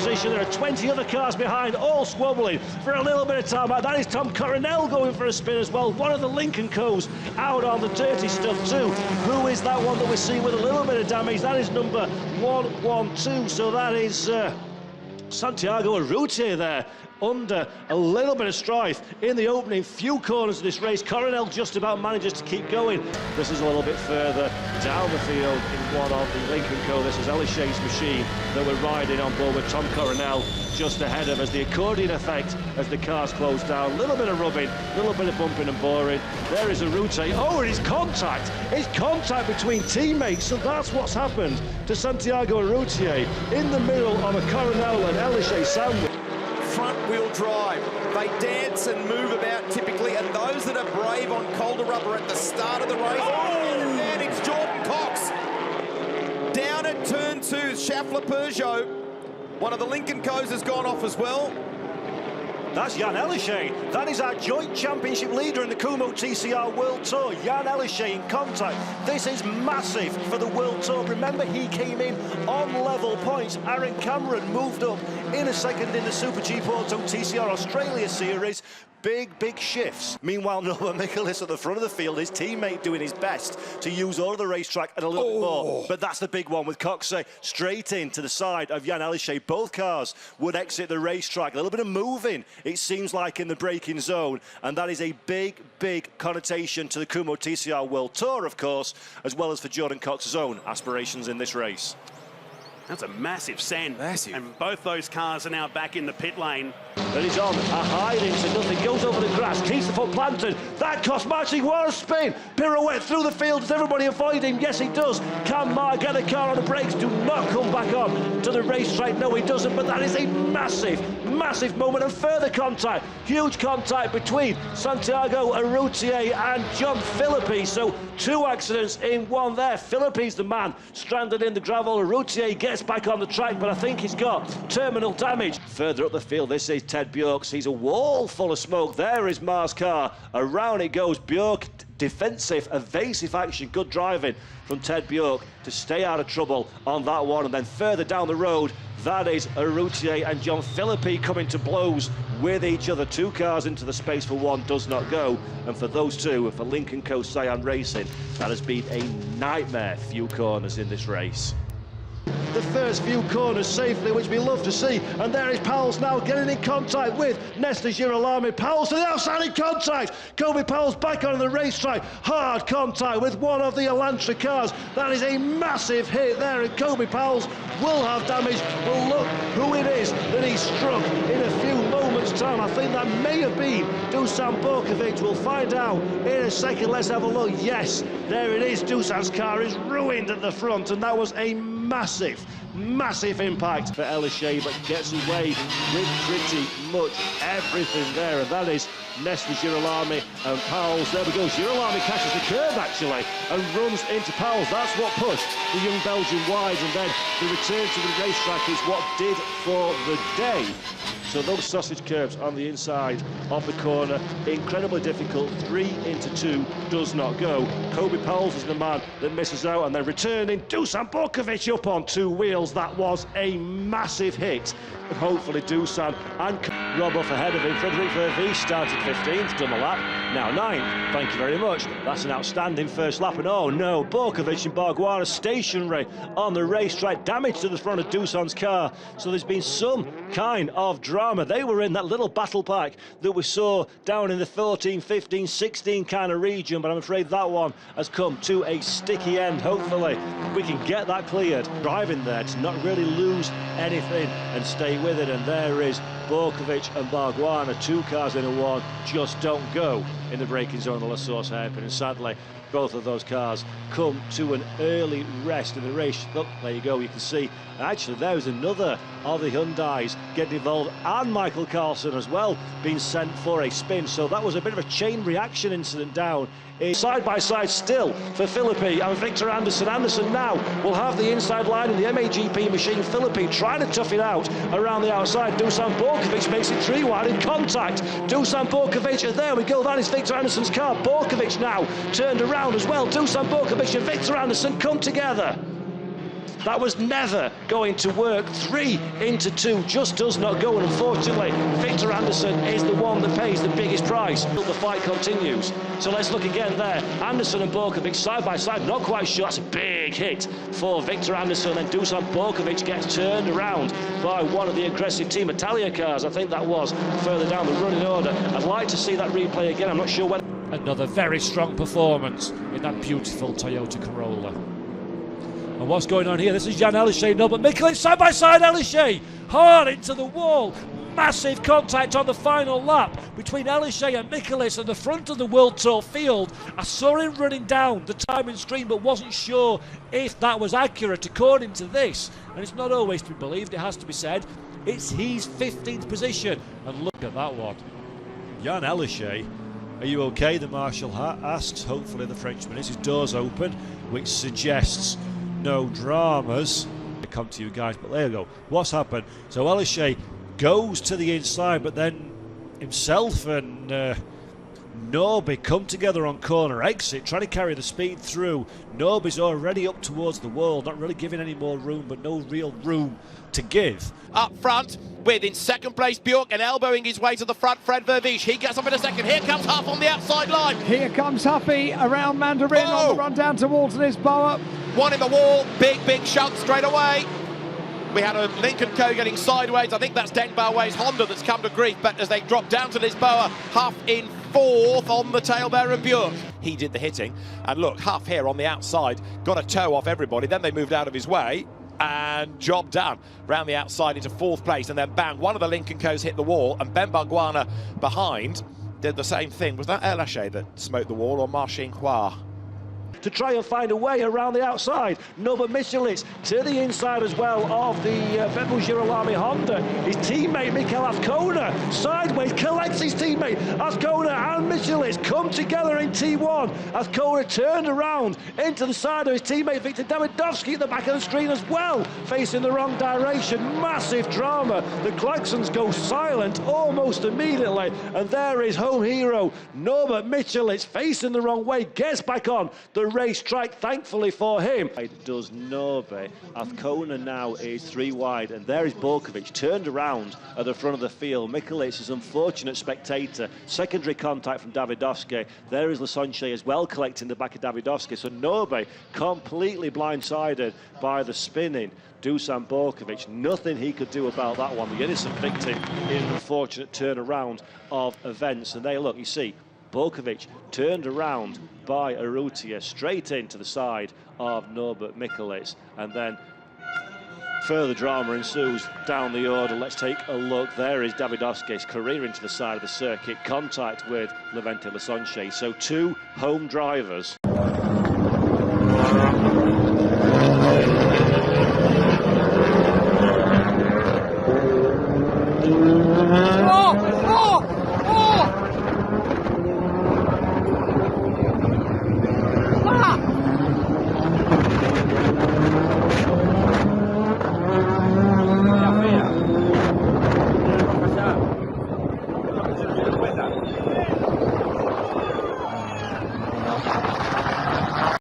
position. There are 20 other cars behind, all squabbling for a little bit of time. That is Tom Coronel going for a spin as well. One of the Lincoln Co's out on the dirty stuff too. Who is that one that we're seeing with a little bit of damage? That is number 112. So that is Santiago Arrutier there, under a little bit of strife in the opening few corners of this race. Coronel just about manages to keep going. This is a little bit further down the field in one of the Lincoln Co. This is Elishay's machine that we're riding on board with Tom Coronel just ahead of us. The accordion effect as the cars close down. A little bit of rubbing, a little bit of bumping and boring. There is Arrutier. Oh, it is contact. It's contact between teammates. So that's what's happened to Santiago Arrutier in the middle of a Coronel and Elishay sandwich. Front-wheel drive. They dance and move about typically, and those that are brave on colder rubber at the start of the race. Oh! And it's Jordan Cox. Down at turn 2, Schaeffler Peugeot. One of the Lincoln Co's has gone off as well. That's Jan Elishay. That is our joint championship leader in the Kumo TCR World Tour. Jan Elishay in contact. This is massive for the World Tour. Remember, he came in on level points. Aaron Cameron moved up in a second in the Super Jeep Auto TCR Australia Series. Big shifts. Meanwhile, Noah Michaelis at the front of the field, his teammate doing his best to use all of the racetrack and a little bit more. But that's the big one with Cox straight in to the side of Jan Elishay. Both cars would exit the racetrack. A little bit of moving, it seems like, in the braking zone. And that is a big connotation to the Kumo TCR World Tour, of course, as well as for Jordan Cox's own aspirations in this race. That's a massive send. Massive. And both those cars are now back in the pit lane. Then he's on, a hide into nothing, goes over the grass, keeps the foot planted. That cost Martin a spin. Pirouette through the field. Does everybody avoid him? Yes, he does. Can Mar get the car on the brakes? Do not come back on to the racetrack. No, he doesn't. But that is a massive moment of further contact. Huge contact between Santiago Arrutier and John Philippi. So 2 accidents in one there. Philippi's the man stranded in the gravel. Arrutier gets back on the track, but I think he's got terminal damage. Further up the field, this is Ted Bjork sees a wall full of smoke. There is Mar's car. Around it goes. Bjork, defensive, evasive action. Good driving from Ted Bjork to stay out of trouble on that one. And then further down the road, that is Arrutier and John Philippi coming to blows with each other. 2 cars into the space for one does not go. And for those two, for Lincoln Co Cyan Racing, that has been a nightmare few corners in this race. The first few corners safely, which we love to see. And there is Powell's now getting in contact with Nesta Girolami. Powell's to the outside in contact. Kobe Powell's back on the racetrack. Hard contact with one of the Elantra cars. That is a massive hit there, and Kobe Powell's will have damage. Well, look who it is that he struck in a few moments' time. I think that may have been Dusan Borkovic. We'll find out in a second. Let's have a look. Yes, there it is. Dusan's car is ruined at the front, and that was a massive impact for Elishay, but gets away with pretty much everything there, and that is Nesta Girolami and Powell's. There we go. Girolami catches the curve actually and runs into Powell's. That's what pushed the young Belgian wide, and then the return to the racetrack is what did for the day. So those sausage curves on the inside of the corner, incredibly difficult. 3 into 2 does not go. Kobe Powell's is the man that misses out, and then returning Dusan Borkovic up on 2 wheels. That was a massive hit. And hopefully Dusan and Rob off ahead of him. Frederick Vervee started 15th, done a lap, now 9th. Thank you very much. That's an outstanding first lap. And oh no, Borkovic and Barguara stationary on the racetrack. Damage to the front of Dusan's car. So there's been some kind of drama. They were in that little battle pack that we saw down in the 14, 15, 16 kind of region, but I'm afraid that one has come to a sticky end. Hopefully we can get that cleared. Driving there to not really lose anything and stay with it. And there is Borkovic and Barguana, 2 cars in a one, just don't go in the braking zone of the La Source hairpin, and sadly both of those cars come to an early rest in the race. Look, there you go, you can see actually there's another of the Hyundais getting involved, and Michael Carlson as well being sent for a spin. So that was a bit of a chain reaction incident down side by side still for Philippi and Victor Anderson. Anderson now will have the inside line in the MAGP machine. Philippi trying to tough it out around the outside. Dusan Borkovic makes it 3 wide in contact. Dusan Borkovic, there we go, that is Victor Anderson's car. Borkovic now turned around as well. Dusan Borkovic and Victor Anderson come together. That was never going to work. 3 into 2 just does not go, and unfortunately, Victor Anderson is the one that pays the biggest price. The fight continues. So let's look again there. Anderson and Borkovic side by side, not quite sure. That's a big hit for Victor Anderson, and Dusan Borkovic gets turned around by one of the aggressive Team Italia cars. I think that was further down the running order. I'd like to see that replay again. I'm not sure when. Another very strong performance in that beautiful Toyota Corolla. And what's going on here? This is Jan Elishay, no, but Mikkelin side by side. Elishay hard into the wall. Massive contact on the final lap between Elishay and Mikkelin at the front of the World Tour field. I saw him running down the timing screen, but wasn't sure if that was accurate according to this. And it's not always to be believed, it has to be said. It's his 15th position. And look at that one. Jan Elishay, are you okay? The Marshal asks. Hopefully the Frenchman is. His door's open, which suggests no dramas. I come to you guys, but there you go. What's happened? So Elishay goes to the inside, but then himself and Norby come together on corner exit, trying to carry the speed through. Norby's already up towards the wall, not really giving any more room, but no real room to give. Up front, with in second place Bjork and elbowing his way to the front, Fred Vervish. He gets up in a second. Here comes Huff on the outside line. Here comes Huffy around Mandarin on the run down towards Lisboa. One in the wall, big shunt straight away. We had a Lincoln Co getting sideways. I think that's Denbauer's Honda that's come to grief, but as they drop down to Lisboa, Huff in 4th on the tail there of Bjork. He did the hitting, and look, Huff here on the outside got a toe off everybody, then they moved out of his way, and job done. Round the outside into 4th place, and then bang, one of the Lincoln Co's hit the wall, and Ben Barguana behind did the same thing. Was that Elishay that smote the wall, or Marcin Hua? To try and find a way around the outside. Nova Michelitz to the inside as well of the Bembo Girolami Honda. His teammate Mikel Azcona sideways collects his teammate. Azcona and Michelitz come together in T1. Azcona turned around into the side of his teammate Victor Davidovsky at the back of the screen as well, facing the wrong direction. Massive drama. The klaxons go silent almost immediately, and there is home hero Norbert Michelitz facing the wrong way, gets back on the racetrack, thankfully for him. It does Norby. Azcona now is 3 wide, and there is Borkovic turned around at the front of the field. Michelitz is unfortunate spectator. Secondary contact from Davidovsky. There is Lasonche as well collecting the back of Davidovsky. So Norby completely blindsided by the spinning Dusan Borkovic. Nothing he could do about that one. The innocent victim in an unfortunate turnaround of events. And there, look, you see, Borkovic turned around by Urrutia straight into the side of Norbert Michelitz, and then further drama ensues down the order. Let's take a look. There is Davidovsky's career into the side of the circuit, contact with Levente Lasonche. So 2 home drivers.